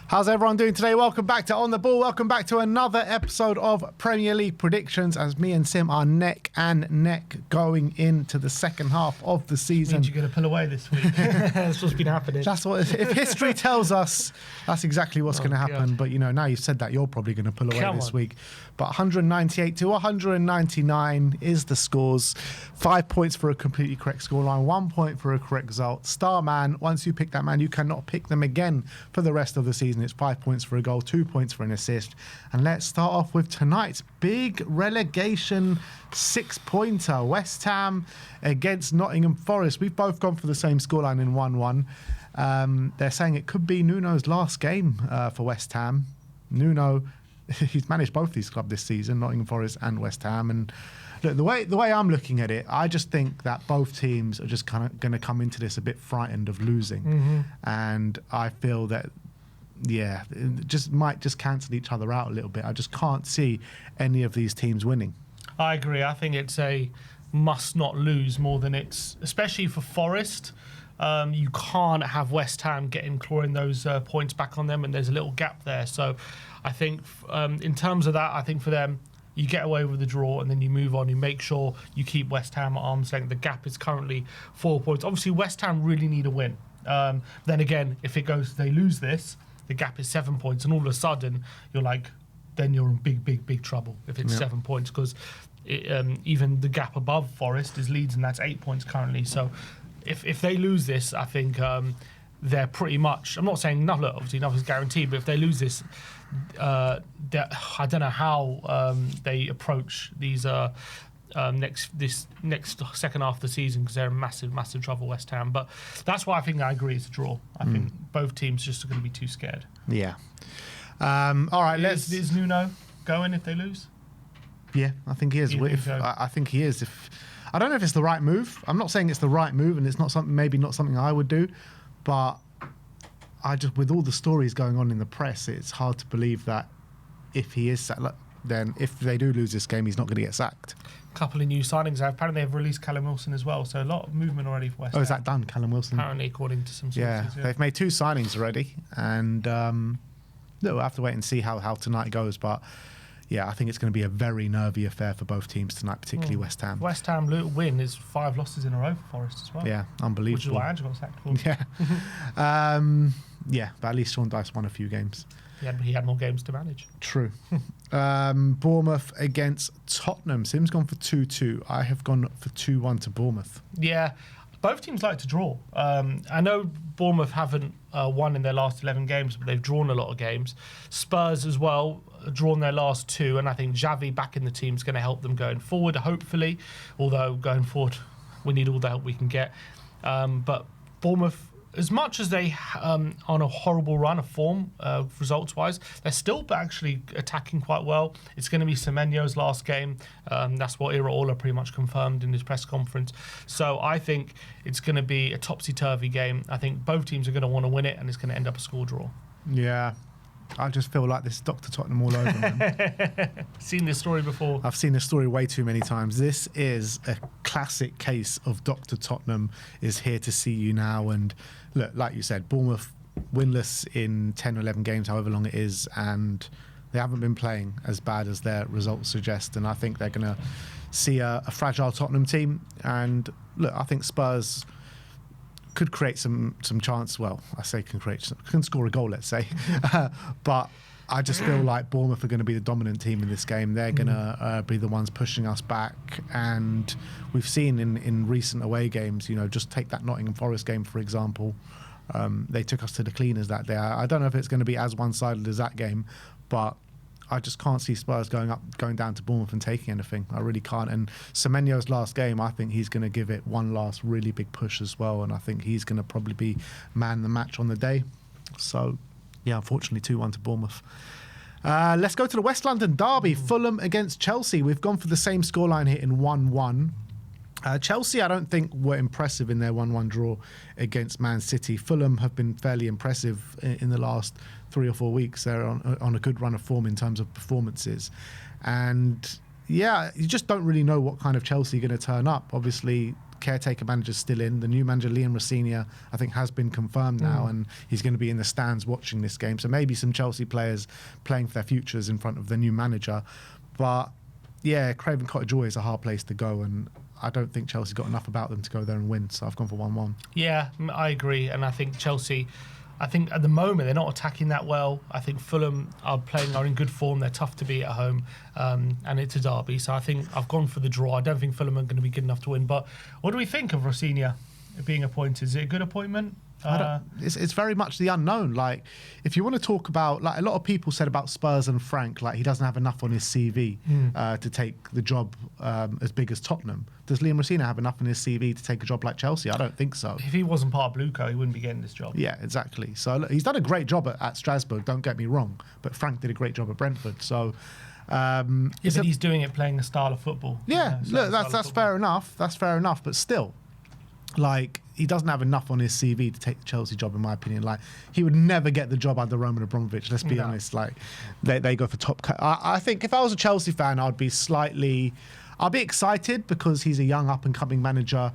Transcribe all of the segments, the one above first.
How's everyone doing today? Welcome back to On The Ball. Welcome back to another episode of Premier League predictions as me and Sim are neck and neck going into the second half of the season. Means you're going to pull away this week. That's what's been happening. That's what, if history tells us, that's exactly what's going to happen. God. But, you know, now you've said that, you're probably going to pull away this week. But 198 to 199 is the scores. 5 points for a completely correct scoreline, 1 point for a correct result. Star man, once you pick that man, you cannot pick them again for the rest of the season. It's 5 points for a goal, 2 points for an assist. And let's start off with tonight's big relegation 6-pointer. West Ham against Nottingham Forest. We've both gone for the same scoreline in 1-1. They're saying it could be Nuno's last game for West Ham. Nuno, he's managed both these clubs this season, Nottingham Forest and West Ham. And look, the way I'm looking at it, I just think that both teams are just kind of going to come into this a bit frightened of losing. Mm-hmm. And I feel that, yeah, it just might just cancel each other out a little bit. I just can't see any of these teams winning. I agree. I think it's a must not lose more than it's, especially for Forest. You can't have West Ham clawing those points back on them, and there's a little gap there. So I think in terms of that, I think for them, you get away with the draw and then you move on. You make sure you keep West Ham at arm's length. The gap is currently 4 points. Obviously, West Ham really need a win. Then again, if they lose this, the gap is 7 points, and all of a sudden then you're in big trouble if it's 7 points, because even the gap above Forest is Leeds, and that's 8 points currently. So if they lose this, I think they're pretty much, I'm not saying obviously nothing's guaranteed, but if they lose this, I don't know how they approach these next second half of the season, because they're in massive trouble, West Ham. But that's why I agree it's a draw. I think both teams just are going to be too scared. Yeah. All right, is Nuno going if they lose? Yeah, I think he is. I think he is. I don't know if it's the right move. I'm not saying it's the right move, and it's not something I would do, but with all the stories going on in the press, it's hard to believe that if he is sacked, then if they do lose this game, he's not going to get sacked. A couple of new signings. Apparently they've released Callum Wilson as well, so a lot of movement already for West Ham. Oh, is that done, Callum Wilson? Apparently, according to some sources. Yeah, they've made 2 signings already, and we'll have to wait and see how tonight goes, but yeah, I think it's going to be a very nervy affair for both teats tonight, particularly West Ham. West Ham win is 5 losses in a row for Forest as well. Yeah, unbelievable. Which is why Andrew got sacked for. Yeah. Yeah, but at least Sean Dyche won a few games. He had more games to manage. True. Bournemouth against Tottenham. Sim's gone for 2-2. I have gone for 2-1 to Bournemouth. Yeah, both teams like to draw. I know Bournemouth haven't won in their last 11 games, but they've drawn a lot of games. Spurs as well, drawn their last 2, and I think Xavi back in the team is going to help them going forward, hopefully. Although going forward, we need all the help we can get. But Bournemouth, as much as they on a horrible run of form, results-wise, they're still actually attacking quite well. It's going to be Semenyo's last game. That's what Iraola pretty much confirmed in his press conference. So I think it's going to be a topsy-turvy game. I think both teams are going to want to win it, and it's going to end up a score draw. Yeah. I just feel like this is Dr. Tottenham all over, man. Seen this story before. I've seen this story way too many times. This is a classic case of Dr. Tottenham is here to see you now. And look, like you said, Bournemouth winless in 10 or 11 games, however long it is, and they haven't been playing as bad as their results suggest. And I think they're going to see a fragile Tottenham team. And look, I think Spurs could create some chance. Well, I say can score a goal, let's say. But I just feel like Bournemouth are going to be the dominant team in this game. They're going to be the ones pushing us back. And we've seen in recent away games, just take that Nottingham Forest game, for example. They took us to the cleaners that day. I don't know if it's going to be as one-sided as that game, but I just can't see Spurs going down to Bournemouth and taking anything. I really can't. And Semenyo's last game, I think he's going to give it one last really big push as well. And I think he's going to probably be man the match on the day. So, yeah, unfortunately, 2-1 to Bournemouth. Let's go to the West London derby. Fulham against Chelsea. We've gone for the same scoreline here in 1-1. Chelsea, I don't think, were impressive in their 1-1 draw against Man City. Fulham have been fairly impressive in the last 3 or 4 weeks. They're on a good run of form in terms of performances. And, yeah, you just don't really know what kind of Chelsea are going to turn up. Obviously, caretaker manager's still in. The new manager, Liam Rossini, I think has been confirmed now, and he's going to be in the stands watching this game. So maybe some Chelsea players playing for their futures in front of the new manager. But yeah, Craven Cottage always a hard place to go, and I don't think Chelsea got enough about them to go there and win. So I've gone for 1-1. Yeah, I agree. And I think Chelsea, at the moment, they're not attacking that well. I think Fulham are in good form. They're tough to beat at home, and it's a derby. So I think I've gone for the draw. I don't think Fulham are going to be good enough to win. But what do we think of Rossini being appointed? Is it a good appointment? It's very much the unknown. Like, if you want to talk about, like, a lot of people said about Spurs and Frank, like, he doesn't have enough on his CV to take the job as big as Tottenham. Does Liam Rossini have enough on his CV to take a job like Chelsea? I don't think so. If he wasn't part of Blueco, he wouldn't be getting this job. Yeah, exactly. So look, he's done a great job at Strasbourg, don't get me wrong, but Frank did a great job at Brentford. So but he's doing it playing the style of football. Yeah, look, that's fair enough. That's fair enough, but still, like, he doesn't have enough on his CV to take the Chelsea job, in my opinion. Like, he would never get the job under Roman Abramovich, let's be honest. Like, they go for top... I think if I was a Chelsea fan, I'd be excited because he's a young up-and-coming manager,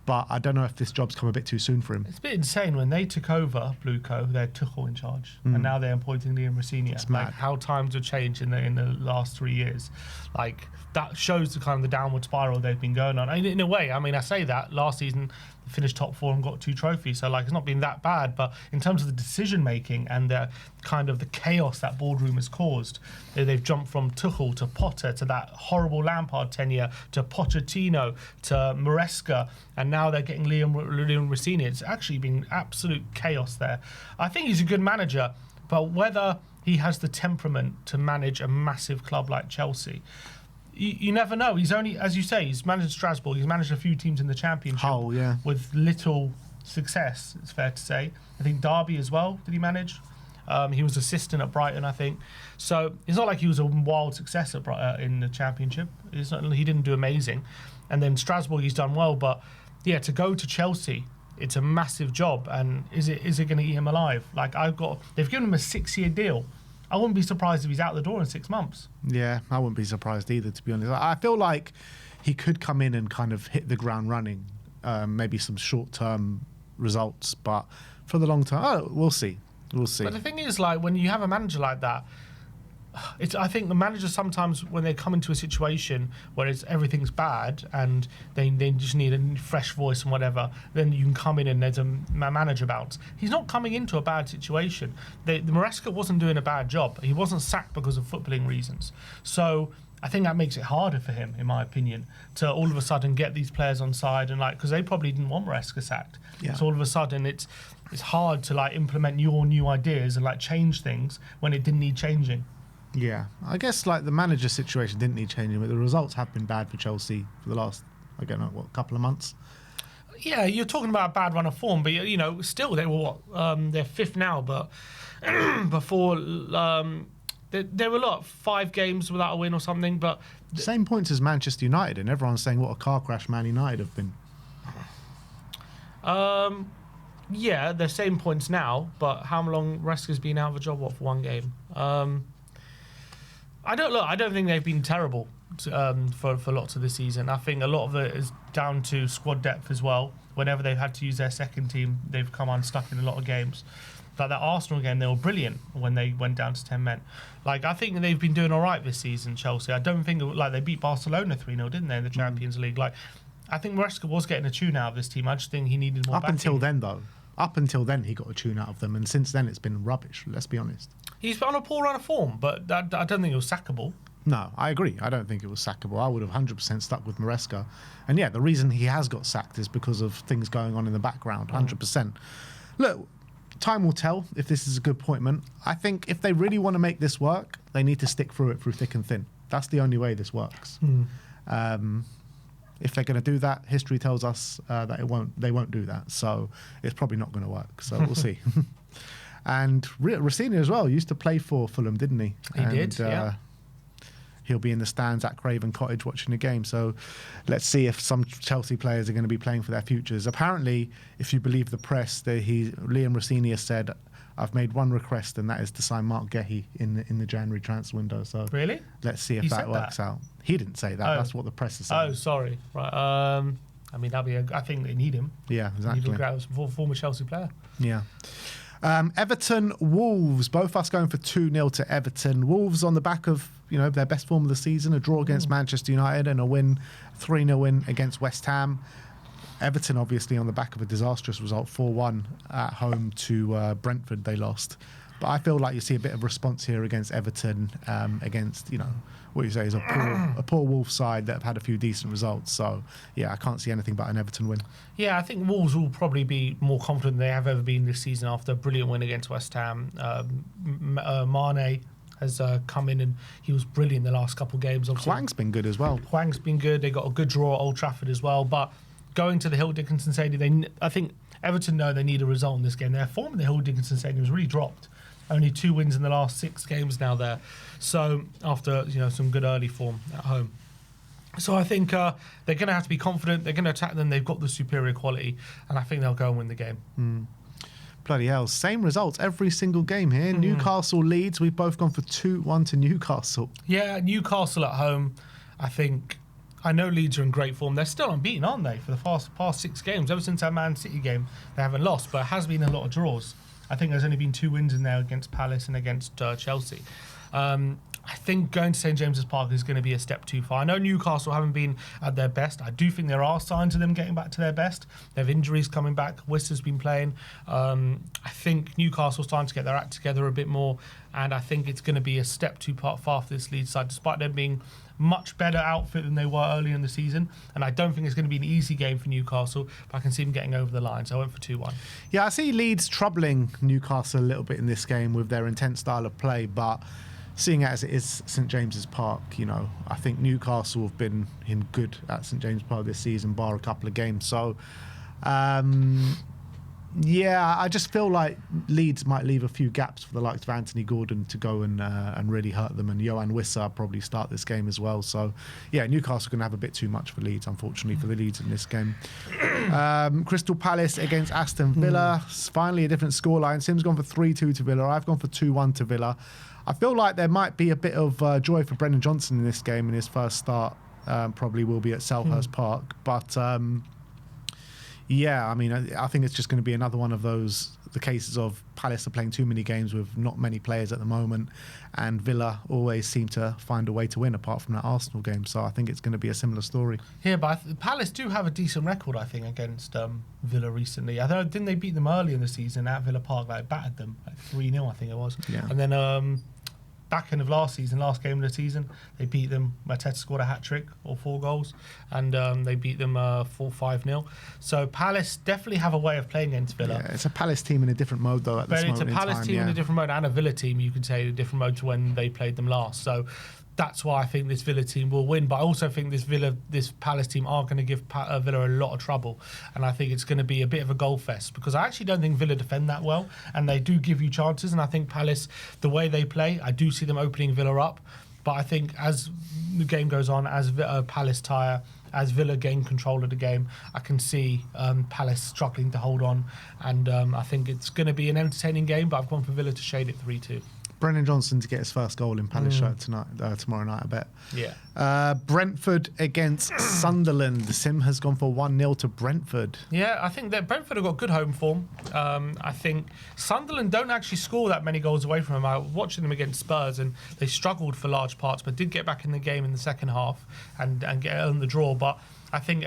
but I don't know if this job's come a bit too soon for him. It's a bit insane. When they took over Blueco, they had Tuchel in charge, and now they're appointing Liam Rossini. It's mad. Like, how times have changed in the last 3 years. Like, that shows the kind of the downward spiral they've been going on. And in a way, I mean, I say that last season they finished top 4 and got 2 trophies, so like it's not been that bad. But in terms of the decision making and the kind of the chaos that boardroom has caused, they've jumped from Tuchel to Potter to that horrible Lampard tenure to Pochettino to Maresca, and now they're getting Liam Rossini. It's actually been absolute chaos there. I think he's a good manager, but whether he has the temperament to manage a massive club like Chelsea, you never know. He's only, as you say, he's managed Strasbourg. He's managed a few teams in the Championship with little success, it's fair to say. I think Derby as well, did he manage? He was assistant at Brighton, I think. So it's not like he was a wild success at in the Championship. He didn't do amazing. And then Strasbourg, he's done well. But yeah, to go to Chelsea, it's a massive job. And is it going to eat him alive? Like, they've given him a 6-year deal. I wouldn't be surprised if he's out the door in 6 months. Yeah, I wouldn't be surprised either, to be honest. I feel like he could come in and kind of hit the ground running, maybe some short-term results, but for the long term, we'll see. We'll see. But the thing is, like, when you have a manager like that, I think the managers sometimes, when they come into a situation where everything's bad and they just need a fresh voice and whatever, then you can come in and there's a manager bounce. He's not coming into a bad situation. The Maresca wasn't doing a bad job. He wasn't sacked because of footballing reasons. So I think that makes it harder for him, in my opinion, to all of a sudden get these players on side and because they probably didn't want Maresca sacked. Yeah. So all of a sudden it's hard to implement your new ideas and change things when it didn't need changing. Yeah, I guess the manager situation didn't need changing, but the results have been bad for Chelsea for the last, I don't know, couple of months. Yeah, you're talking about a bad run of form, but still they were they're 5th now, but before they were 5 games without a win or something. But same points as Manchester United, and everyone's saying what a car crash Man United have been. Yeah, they're same points now, but how long Maresca's been out of a job? For 1 game? I don't think they've been terrible for lots of the season. I think a lot of it is down to squad depth as well. Whenever they've had to use their second team, they've come unstuck in a lot of games. Like that Arsenal game, they were brilliant when they went down to 10 men. I think they've been doing all right this season, Chelsea. I don't think they beat Barcelona 3-0, didn't they, in the Champions League? I think Maresca was getting a tune out of this team. I just think he needed more batting. Up until then, he got a tune out of them, and since then it's been rubbish, let's be honest. He's on a poor run of form, but I don't think it was sackable. No, I agree. I don't think it was sackable. I would have 100% stuck with Maresca. And yeah, the reason he has got sacked is because of things going on in the background, 100%. Look, time will tell if this is a good appointment. I think if they really want to make this work, they need to stick through it through thick and thin. That's the only way this works. If they're going to do that, history tells us that they won't do that. So it's probably not going to work. So we'll see. And Rossini as well used to play for Fulham, didn't he? He did, yeah. He'll be in the stands at Craven Cottage watching the game. So let's see if some Chelsea players are going to be playing for their futures. Apparently, if you believe the press, Liam Rossini has said, I've made one request, and that is to sign Mark Gehi in the January transfer window. So really? Let's see if that works out. He didn't say that. That's what the press is saying. Oh, sorry. Right. I mean, I think they need him. Yeah, exactly. Need a former Chelsea player. Yeah. Everton, Wolves, both us going for 2-0 to Everton. Wolves on the back of their best form of the season, a draw against Manchester United and a win, 3-0 win against West Ham. Everton obviously on the back of a disastrous result, 4-1 at home to Brentford they lost. But I feel like you see a bit of response here against Everton, against what you say is a poor Wolves side that have had a few decent results. So yeah, I can't see anything but an Everton win. Yeah, I think Wolves will probably be more confident than they have ever been this season after a brilliant win against West Ham. Mane has come in and he was brilliant the last couple of games. Hwang's been good as well. Hwang's been good. They got a good draw at Old Trafford as well. But going to the Hill Dickinson Stadium, I think Everton know they need a result in this game. Their form in the Hill Dickinson Stadium has really dropped. Only 2 wins in the last 6 games now there. So after some good early form at home. So I think they're going to have to be confident. They're going to attack them. They've got the superior quality. And I think they'll go and win the game. Bloody hell. Same results every single game here. Newcastle, Leeds. We've both gone for 2-1 to Newcastle. Yeah, Newcastle at home. I know Leeds are in great form. They're still unbeaten, aren't they, for the past 6 games? Ever since that Man City game, they haven't lost. But it has been a lot of draws. I think there's only been 2 wins in there against Palace and against Chelsea. I think going to St James's Park is going to be a step too far. I know Newcastle haven't been at their best. I do think there are signs of them getting back to their best. They have injuries coming back. Wissa's been playing. I think Newcastle's starting to get their act together a bit more, and I think it's going to be a step too far for this Leeds side, despite them being much better outfit than they were earlier in the season. And I don't think it's going to be an easy game for Newcastle, but I can see them getting over the line. So I went for 2-1. Yeah, I see Leeds troubling Newcastle a little bit in this game with their intense style of play, but seeing it as it is St James's Park, I think Newcastle have been in good at St James's Park this season, bar a couple of games. So, yeah, I just feel like Leeds might leave a few gaps for the likes of Anthony Gordon to go and really hurt them, and Johan Wissa probably start this game as well. So, yeah, Newcastle going to have a bit too much for Leeds, unfortunately, for the Leeds in this game. Crystal Palace against Aston Villa. Finally, a different scoreline. Sim's gone for 3-2 to Villa. I've gone for 2-1 to Villa. I feel like there might be a bit of joy for Brendan Johnson in this game in his first start. Probably will be at Selhurst Park. But, yeah, I mean, I think it's just going to be another one of the cases of Palace are playing too many games with not many players at the moment, and Villa always seem to find a way to win apart from that Arsenal game. So I think it's going to be a similar story. Yeah, but Palace do have a decent record, I think, against Villa recently. Didn't they beat them early in the season at Villa Park? Battered them 3-0, I think it was. Yeah. And then back end of last game of the season, they beat them. Mateta scored a hat-trick or 4 goals, and they beat them 4-5-0. So Palace definitely have a way of playing against Villa. Yeah, it's a Palace team in a different mode, though, at this moment in time. It's a Palace team in a different mode, and a Villa team, you could say, in a different mode to when they played them last. So that's why I think this Villa team will win. But I also think this Palace team are going to give Villa a lot of trouble. And I think it's going to be a bit of a goal fest, because I actually don't think Villa defend that well. And they do give you chances. And I think Palace, the way they play, I do see them opening Villa up. But I think as the game goes on, as Palace tire, as Villa gain control of the game, I can see Palace struggling to hold on. And I think it's going to be an entertaining game, but I've gone for Villa to shade it 3-2. Brendan Johnson to get his first goal in Palace shirt tomorrow night, I bet. Yeah. Brentford against Sunderland. Sim has gone for 1-0 to Brentford. Yeah, I think that Brentford have got good home form. I think Sunderland don't actually score that many goals away from them. I was watching them against Spurs, and they struggled for large parts, but did get back in the game in the second half and get on the draw. But I think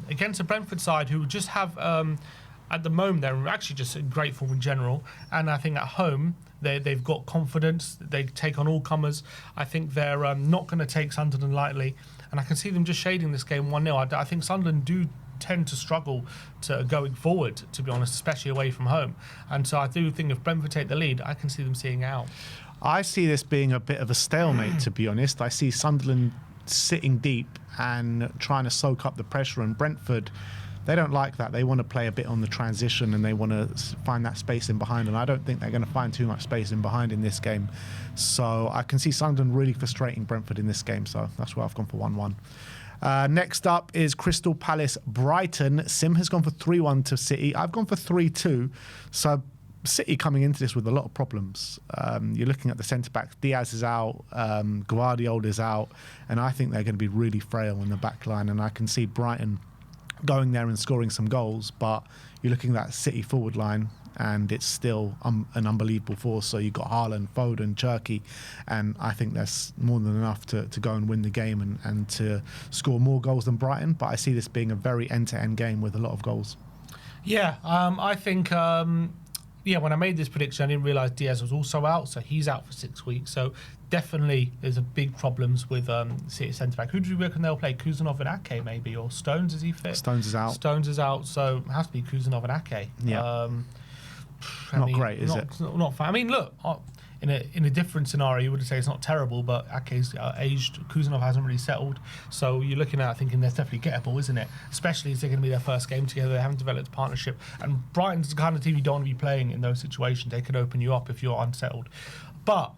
against a Brentford side who just have, at the moment, they're actually just in great form in general. And I think at home, they've got confidence. They take on all comers. I think they're not going to take Sunderland lightly, and I can see them just shading this game 1-0. I think Sunderland do tend to struggle to going forward, to be honest, especially away from home. And so I do think if Brentford take the lead, I can see them seeing out. I see this being a bit of a stalemate, to be honest. I see Sunderland sitting deep and trying to soak up the pressure, and Brentford, they don't like that. They want to play a bit on the transition, and they want to find that space in behind. And I don't think they're going to find too much space in behind in this game. So I can see Sunderland really frustrating Brentford in this game. So that's why I've gone for 1-1. Next up is Crystal Palace Brighton. Sim has gone for 3-1 to City. I've gone for 3-2. So City coming into this with a lot of problems. You're looking at the centre-backs. Diaz is out. Guardiola is out. And I think they're going to be really frail in the back line. And I can see Brighton going there and scoring some goals, but you're looking at that City forward line and it's still an unbelievable force. So you've got Haaland, Foden, Cherki, and I think that's more than enough to go and win the game and to score more goals than Brighton. But I see this being a very end-to-end game with a lot of goals. Yeah, I think... when I made this prediction, I didn't realise Diaz was also out, so he's out for 6 weeks. So definitely there's a big problems with City centre-back. Who do you reckon they'll play? Kuzanov and Ake maybe? Or Stones, is he fit? Stones is out. Stones is out, so it has to be Kuzanov and Ake. Yeah. Not great, is it? Not fun. I mean, look, in a different scenario, you would say it's not terrible, but Ake's aged. Kuzanov hasn't really settled. So you're looking at thinking that's definitely gettable, isn't it? Especially as they're going to be their first game together. They haven't developed a partnership. And Brighton's the kind of team you don't want to be playing in those situations. They could open you up if you're unsettled. But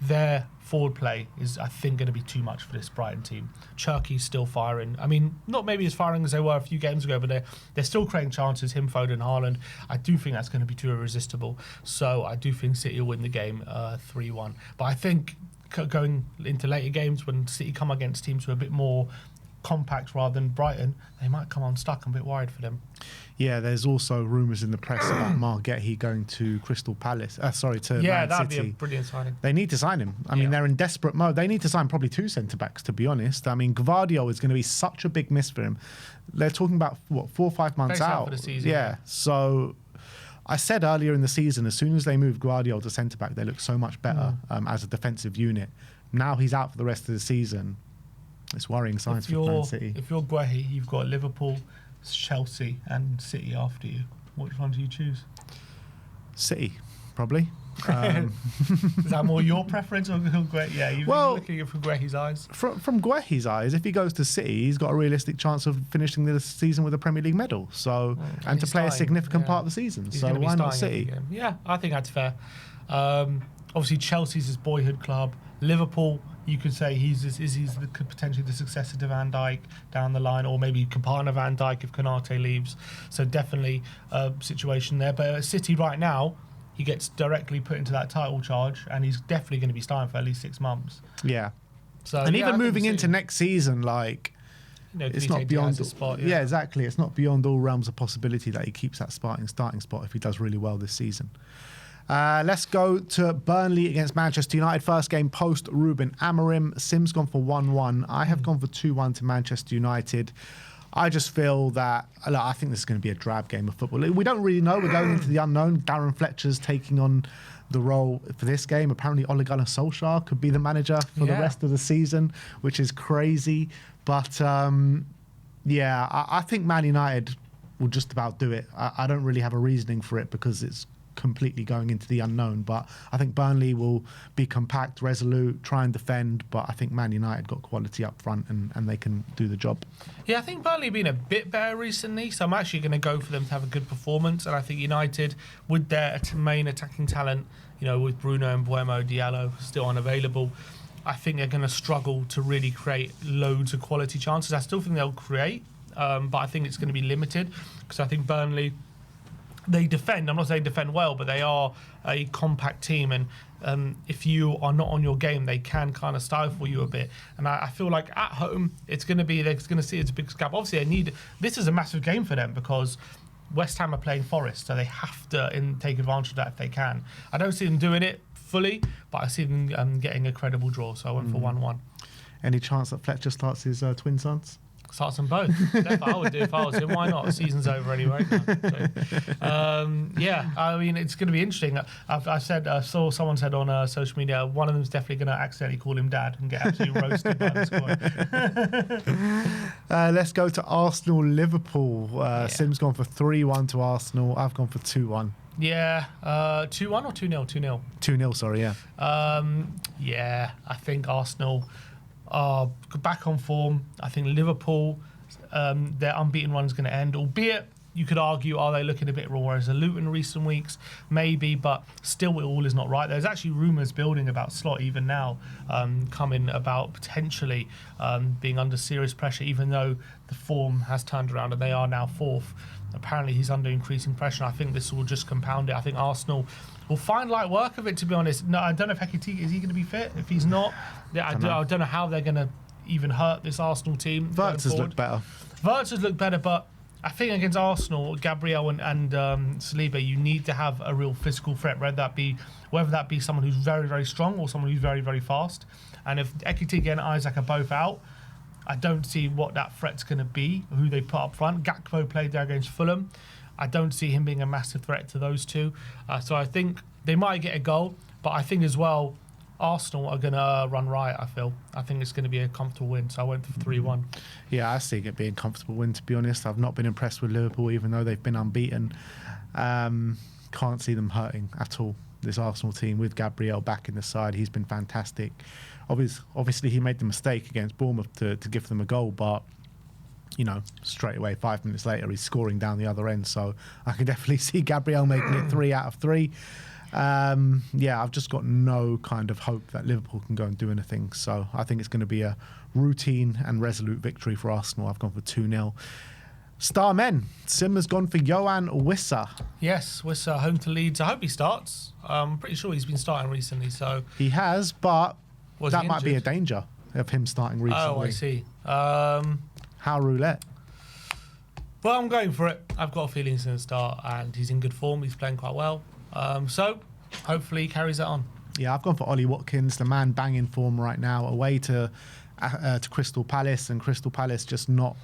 their forward play is, I think, going to be too much for this Brighton team. Cherki's still firing. I mean, not maybe as firing as they were a few games ago, but they're still creating chances, him, Foden, Haaland. I do think that's going to be too irresistible. So I do think City will win the game 3-1. But I think going into later games when City come against teams who are a bit more compact rather than Brighton, they might come unstuck. I'm a bit worried for them. Yeah, there's also rumours in the press about Margetti going to Crystal Palace. To Man City. Yeah, that'd be a brilliant signing. They need to sign him. I mean, they're in desperate mode. They need to sign probably 2 centre-backs, to be honest. I mean, Gvardiol is going to be such a big miss for him. They're talking about, 4 or 5 months out. For the season, yeah, so... I said earlier in the season, as soon as they moved Gvardiol to centre-back, they looked so much better as a defensive unit. Now he's out for the rest of the season. It's worrying signs for Man City. If you're Guehi, you've got Liverpool, Chelsea and City after you. Which one do you choose? City, probably. Is that more your preference or Guehi? Yeah, you're looking at it from Guehi's eyes. From Guehi's eyes, if he goes to City, he's got a realistic chance of finishing the season with a Premier League medal. So, and to play a significant part of the season. He's so why not City? Yeah, I think that's fair. Obviously, Chelsea's his boyhood club. Liverpool, you could say he's potentially the successor to Van Dijk down the line, or maybe could partner Van Dijk if Konate leaves. So definitely a situation there. But at City right now, he gets directly put into that title charge, and he's definitely going to be starting for at least 6 months. Yeah. So and even moving into next season, it's not beyond. Yeah, exactly. It's not beyond all realms of possibility that he keeps that starting spot if he does really well this season. Let's go to Burnley against Manchester United. First game post Ruben Amorim. Sim's gone for 1-1. I have gone for 2-1 to Manchester United. I just feel that I think this is going to be a drab game of football. We don't really know. We're going into the unknown. Darren Fletcher's taking on the role for this game. Apparently, Ole Gunnar Solskjaer could be the manager for the rest of the season, which is crazy. But I think Man United will just about do it. I don't really have a reasoning for it because it's completely going into the unknown, but I think Burnley will be compact, resolute, try and defend, but I think Man United got quality up front and they can do the job. Yeah, I think Burnley have been a bit better recently, so I'm actually going to go for them to have a good performance, and I think United, with their main attacking talent, with Bruno and Buemo, Diallo still unavailable, I think they're going to struggle to really create loads of quality chances. I still think they'll create, but I think it's going to be limited, because I think Burnley, they defend. I'm not saying defend well, but they are a compact team, and if you are not on your game, they can kind of stifle you a bit. And I feel like at home, they're going to see it's a big gap. Obviously, this is a massive game for them because West Ham are playing Forest, so they have to take advantage of that if they can. I don't see them doing it fully, but I see them getting a credible draw. So I went for 1-1. Any chance that Fletcher starts his twin sons? Starts them both. Definitely, I would do if I was him. Why not? The season's over anyway. I mean, it's going to be interesting. I saw someone said on social media, one of them's definitely going to accidentally call him dad and get absolutely roasted by the squad. Let's go to Arsenal-Liverpool. Sim's gone for 3-1 to Arsenal. I've gone for 2-1. Yeah, 2-1 or 2-0? 2-0. 2-0, sorry, yeah. I think Arsenal are back on form. I think Liverpool, their unbeaten run is going to end, albeit you could argue, are they looking a bit raw as a Luton in recent weeks? Maybe, but still it all is not right. There's actually rumours building about Slot even now, coming about potentially being under serious pressure, even though the form has turned around and they are now 4th. Apparently he's under increasing pressure. I think this will just compound it. I think Arsenal will find light work of it, to be honest. No, I don't know if Ekitike, is he going to be fit? If he's not, I don't know how they're going to even hurt this Arsenal team. Wirtz has looked better. Wirtz has looked better, but I think against Arsenal, Gabriel and Saliba, you need to have a real physical threat, whether that be someone who's very, very strong or someone who's very, very fast. And if Ekitike and Isaac are both out, I don't see what that threat's going to be, who they put up front. Gakpo played there against Fulham. I don't see him being a massive threat to those two. So I think they might get a goal, but I think as well, Arsenal are going to run riot, I think it's going to be a comfortable win, so I went for 3-1. Yeah, I see it being a comfortable win, to be honest. I've not been impressed with Liverpool, even though they've been unbeaten. Can't see them hurting at all, this Arsenal team, with Gabriel back in the side. He's been fantastic. Obviously, he made the mistake against Bournemouth to give them a goal, but straight away, 5 minutes later, he's scoring down the other end. So I can definitely see Gabriel making it 3 out of 3. I've just got no kind of hope that Liverpool can go and do anything. So I think it's going to be a routine and resolute victory for Arsenal. I've gone for 2-0. Star men. Sim has gone for Yohan Wissa. Yes, Wissa, home to Leeds. I hope he starts. I'm pretty sure he's been starting recently. So he has, but that might be a danger of him starting recently. Oh, I see. How roulette? Well, I'm going for it. I've got a feeling he's going to start, and he's in good form. He's playing quite well. So hopefully he carries that on. Yeah, I've gone for Ollie Watkins, the man banging form right now, away to Crystal Palace, and Crystal Palace just not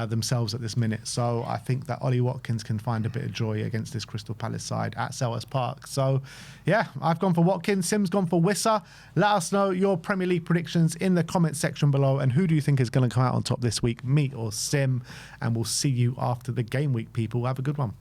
themselves at this minute. So I think that Ollie Watkins can find a bit of joy against this Crystal Palace side at Selhurst Park. So yeah, I've gone for Watkins. Sim's gone for Wissa. Let us know your Premier League predictions in the comments section below, and who do you think is going to come out on top this week, me or Sim? And we'll see you after the game week, people. Have a good one.